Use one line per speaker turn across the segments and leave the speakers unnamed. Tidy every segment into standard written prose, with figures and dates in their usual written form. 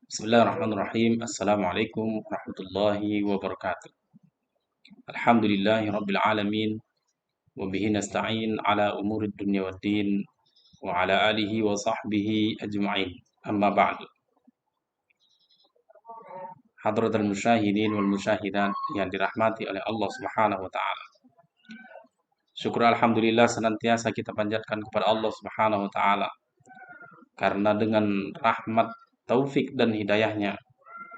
Bismillahirrahmanirrahim. Assalamualaikum warahmatullahi wabarakatuh. Alhamdulillahi rabbil alamin wa bihi nasta'in ala umuri dunya waddin wa ala alihi wa sahbihi ajma'in. Amma ba'du. Hadratal musyahidin wal musyahidat yang dirahmati oleh Allah Subhanahu wa taala. Syukur alhamdulillah senantiasa kita panjatkan kepada Allah Subhanahu wa taala karena dengan rahmat, taufik dan hidayahnya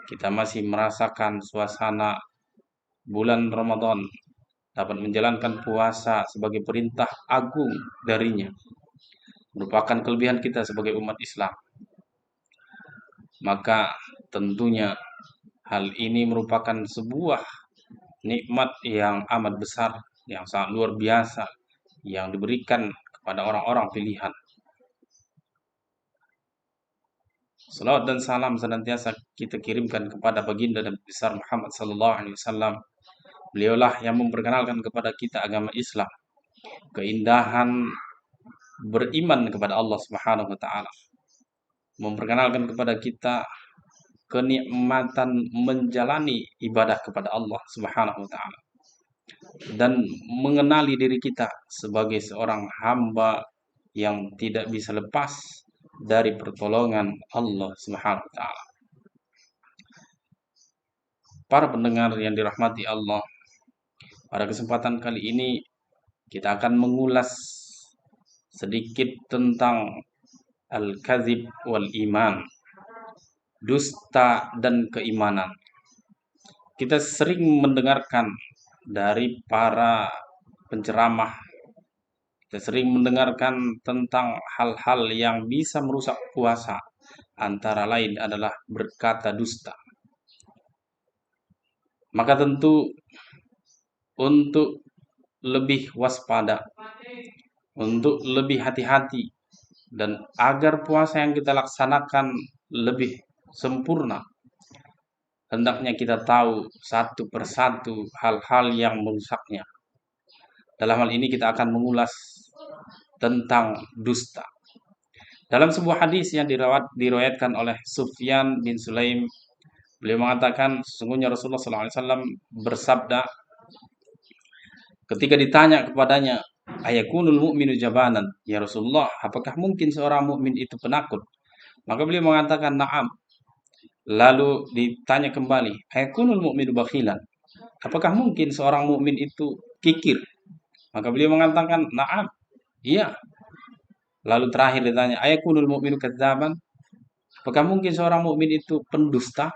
kita masih merasakan suasana bulan Ramadan, dapat menjalankan puasa sebagai perintah agung darinya, merupakan kelebihan kita sebagai umat Islam. Maka tentunya hal ini merupakan sebuah nikmat yang amat besar, yang sangat luar biasa, yang diberikan kepada orang-orang pilihan. Salawat dan salam senantiasa kita kirimkan kepada baginda Nabi besar Muhammad sallallahu alaihi wasallam. Beliaulah yang memperkenalkan kepada kita agama Islam, keindahan beriman kepada Allah Subhanahu wa taala, memperkenalkan kepada kita kenikmatan menjalani ibadah kepada Allah Subhanahu wa taala, dan mengenali diri kita sebagai seorang hamba yang tidak bisa lepas dari pertolongan Allah Subhanahu wa taala. Para pendengar yang dirahmati Allah, pada kesempatan kali ini kita akan mengulas sedikit tentang al-kadzib wal iman, dusta dan keimanan. Kita sering mendengarkan dari para penceramah, kita sering mendengarkan tentang hal-hal yang bisa merusak puasa, antara lain adalah berkata dusta. Maka tentu untuk lebih waspada, untuk lebih hati-hati, dan agar puasa yang kita laksanakan lebih sempurna, hendaknya kita tahu satu persatu hal-hal yang merusaknya. Dalam hal ini kita akan mengulas tentang dusta. Dalam sebuah hadis yang diriwayatkan oleh Sufyan bin Sulaim, beliau mengatakan sesungguhnya Rasulullah SAW bersabda ketika ditanya kepadanya, ayakunul mu'minu jabanan, ya Rasulullah, apakah mungkin seorang mukmin itu penakut? Maka beliau mengatakan na'am. Lalu ditanya kembali, ayakunul mu'minu bakhilan, apakah mungkin seorang mukmin itu kikir? Maka beliau mengatakan na'am, iya. Lalu terakhir ditanya, ayakunul mu'minu kadzaban, apakah mungkin seorang mukmin itu pendusta?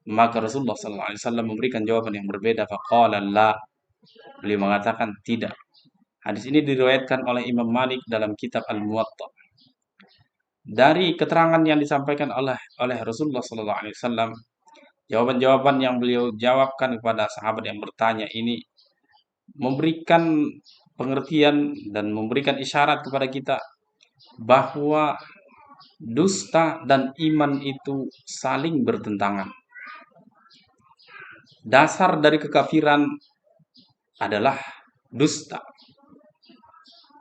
Maka Rasulullah SAW memberikan jawaban yang berbeda. Faqala la, beliau mengatakan tidak. Hadis ini diriwayatkan oleh Imam Malik dalam kitab Al-Muwatta. Dari keterangan yang disampaikan oleh Rasulullah SAW, jawaban-jawaban yang beliau jawabkan kepada sahabat yang bertanya ini memberikan pengertian dan memberikan isyarat kepada kita bahwa dusta dan iman itu saling bertentangan. Dasar dari kekafiran adalah dusta.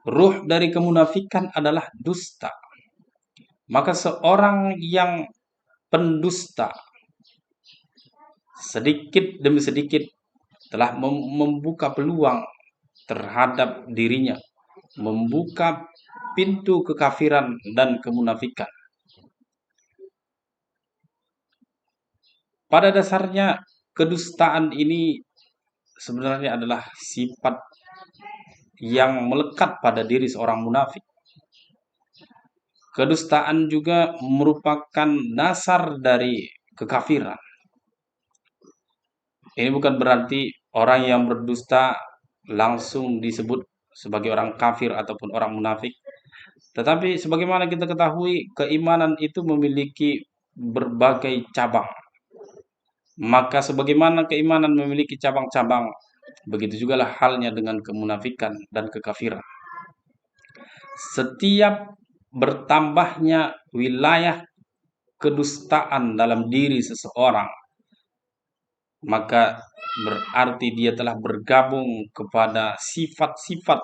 Ruh dari kemunafikan adalah dusta. Maka seorang yang pendusta sedikit demi sedikit telah membuka peluang terhadap dirinya, membuka pintu kekafiran dan kemunafikan. Pada dasarnya kedustaan ini sebenarnya adalah sifat yang melekat pada diri seorang munafik. Kedustaan juga merupakan dasar dari kekafiran. Ini bukan berarti orang yang berdusta langsung disebut sebagai orang kafir ataupun orang munafik. Tetapi sebagaimana kita ketahui, keimanan itu memiliki berbagai cabang. Maka sebagaimana keimanan memiliki cabang-cabang, begitu juga lah halnya dengan kemunafikan dan kekafiran. Setiap bertambahnya wilayah kedustaan dalam diri seseorang, maka berarti dia telah bergabung kepada sifat-sifat,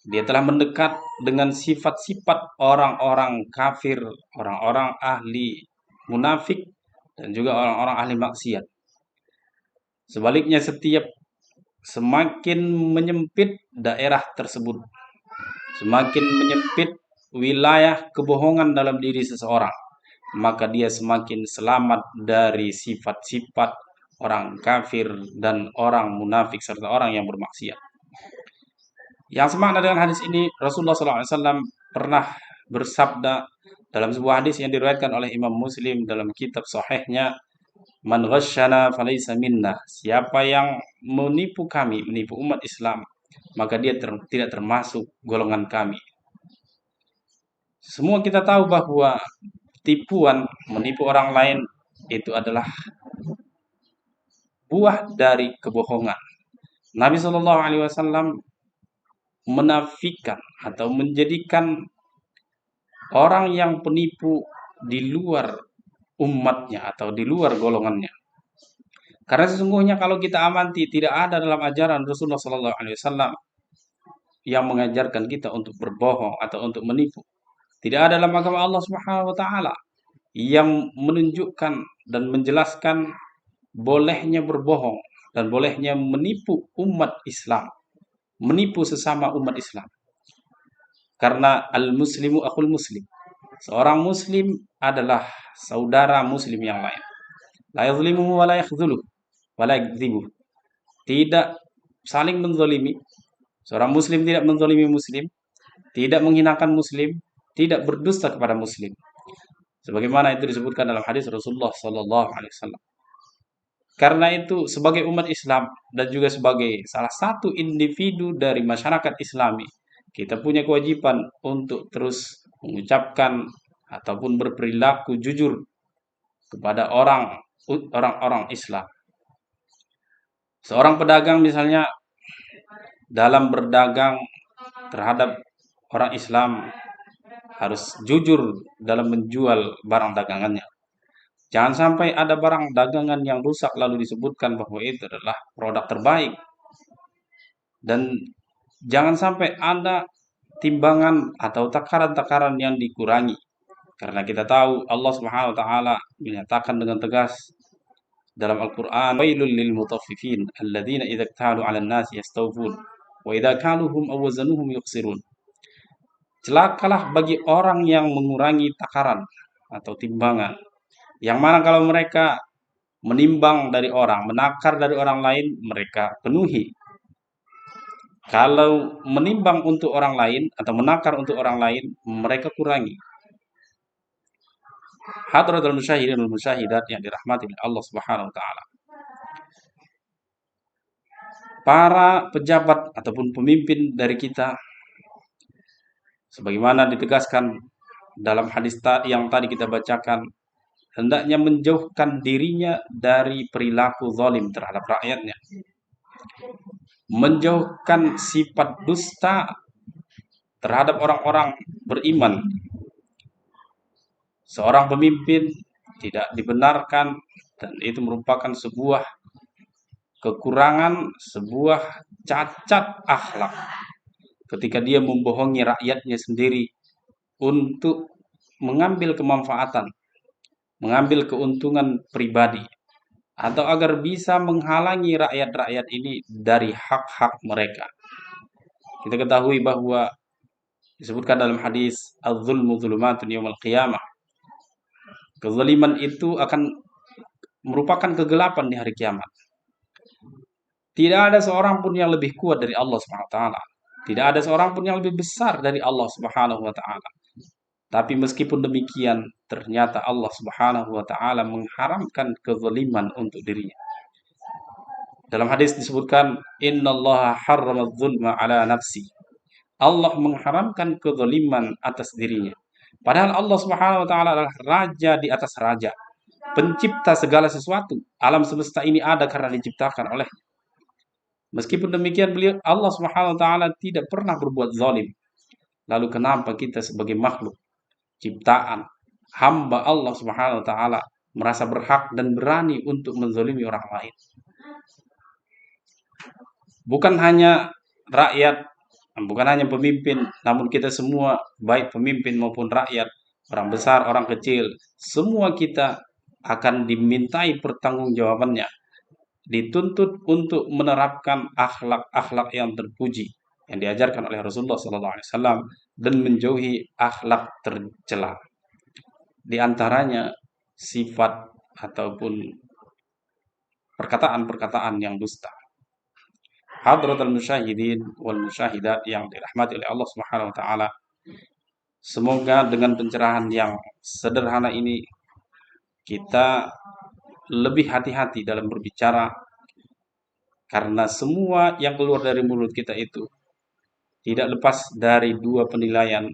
dia telah mendekat dengan sifat-sifat orang-orang kafir, orang-orang ahli munafik dan juga orang-orang ahli maksiat. Sebaliknya semakin menyempit daerah tersebut, semakin menyempit wilayah kebohongan dalam diri seseorang, maka dia semakin selamat dari sifat-sifat orang kafir dan orang munafik serta orang yang bermaksiat. Yang semakna dengan hadis ini, Rasulullah SAW pernah bersabda dalam sebuah hadis yang diriwayatkan oleh Imam Muslim dalam kitab sahihnya, "Man ghasyana falaysa minna." Siapa yang menipu kami, menipu umat Islam, maka dia tidak termasuk golongan kami. Semua kita tahu bahwa tipuan, menipu orang lain itu adalah buah dari kebohongan. Nabi Shallallahu Alaihi Wasallam menafikan atau menjadikan orang yang penipu di luar umatnya atau di luar golongannya. Karena sesungguhnya kalau kita amati tidak ada dalam ajaran Rasulullah Shallallahu Alaihi Wasallam yang mengajarkan kita untuk berbohong atau untuk menipu. Tidak ada dalam agama Allah Subhanahu Wa Taala yang menunjukkan dan menjelaskan bolehnya berbohong dan bolehnya menipu umat Islam, menipu sesama umat Islam. Karena al-muslimu akhul muslim. Seorang muslim adalah saudara muslim yang lain. La yazlimuhu wa la yakhdhuluh wa la yakdzibuh. Tidak saling menzalimi. Seorang muslim tidak menzalimi muslim, tidak menghinakan muslim, tidak berdusta kepada muslim. Sebagaimana itu disebutkan dalam hadis Rasulullah sallallahu alaihi wasallam. Karena itu sebagai umat Islam dan juga sebagai salah satu individu dari masyarakat Islami, kita punya kewajiban untuk terus mengucapkan ataupun berperilaku jujur kepada orang-orang Islam. Seorang pedagang misalnya dalam berdagang terhadap orang Islam harus jujur dalam menjual barang dagangannya. Jangan sampai ada barang dagangan yang rusak lalu disebutkan bahwa itu adalah produk terbaik. Dan jangan sampai ada timbangan atau takaran-takaran yang dikurangi. Karena kita tahu Allah Subhanahu wa taala menyatakan dengan tegas dalam Al-Qur'an, "Wailul lil mutaffifin alladzina idza iktalu 'alan nasi yastawfun wa idza kaluhum aw wazanuhum yukhsirun." Celakalah bagi orang yang mengurangi takaran atau timbangan. Yang mana kalau mereka menimbang dari orang, menakar dari orang lain, mereka penuhi. Kalau menimbang untuk orang lain atau menakar untuk orang lain, mereka kurangi. Hadratul musyahidin wal musyahidat yang dirahmati oleh Allah Subhanahu wa taala. Para pejabat ataupun pemimpin dari kita sebagaimana ditegaskan dalam hadis yang tadi kita bacakan, hendaknya menjauhkan dirinya dari perilaku zalim terhadap rakyatnya. Menjauhkan sifat dusta terhadap orang-orang beriman. Seorang pemimpin tidak dibenarkan dan itu merupakan sebuah kekurangan, sebuah cacat akhlak ketika dia membohongi rakyatnya sendiri untuk mengambil kemanfaatan, mengambil keuntungan pribadi, atau agar bisa menghalangi rakyat-rakyat ini dari hak-hak mereka. Kita ketahui bahwa disebutkan dalam hadis az-zulmu zulumatun yaumil qiyamah. Kezaliman itu akan merupakan kegelapan di hari kiamat. Tidak ada seorang pun yang lebih kuat dari Allah Subhanahu wa taala. Tidak ada seorang pun yang lebih besar dari Allah Subhanahu wa taala. Tapi meskipun demikian, ternyata Allah Subhanahu wa taala mengharamkan kezaliman untuk dirinya. Dalam hadis disebutkan, "Innallaha harrama adz-dzulma 'ala nafsi." Allah mengharamkan kezaliman atas dirinya. Padahal Allah Subhanahu wa taala adalah raja di atas raja, pencipta segala sesuatu. Alam semesta ini ada karena diciptakan oleh. Meskipun demikian Allah Subhanahu wa taala tidak pernah berbuat zalim. Lalu kenapa kita sebagai makhluk ciptaan hamba Allah Subhanahu wa taala merasa berhak dan berani untuk menzalimi orang lain? Bukan hanya rakyat, bukan hanya pemimpin, namun kita semua baik pemimpin maupun rakyat orang besar, orang kecil, semua kita akan dimintai pertanggungjawabannya, dituntut untuk menerapkan akhlak-akhlak yang terpuji yang diajarkan oleh Rasulullah SAW dan menjauhi akhlak tercela. Di antaranya sifat ataupun perkataan-perkataan yang dusta. Hadratul musyahidin wal musyahidat yang dirahmati oleh Allah Subhanahu wa taala. Semoga dengan pencerahan yang sederhana ini kita lebih hati-hati dalam berbicara karena semua yang keluar dari mulut kita itu tidak lepas dari dua penilaian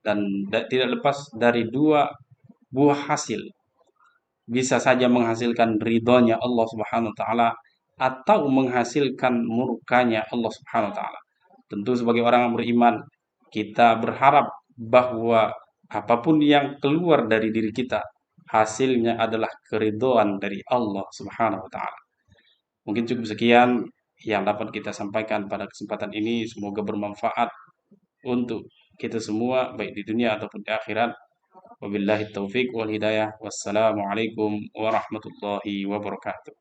dan tidak lepas dari dua buah hasil. Bisa saja menghasilkan ridhonya Allah Subhanahu wa taala atau menghasilkan murkanya Allah Subhanahu wa taala. Tentu sebagai orang yang beriman, kita berharap bahwa apapun yang keluar dari diri kita, hasilnya adalah keridhaan dari Allah Subhanahu wa taala. Mungkin cukup sekian yang dapat kita sampaikan pada kesempatan ini. Semoga bermanfaat untuk kita semua, baik di dunia ataupun di akhirat. Wabillahi taufik wal hidayah. Wassalamualaikum warahmatullahi wabarakatuh.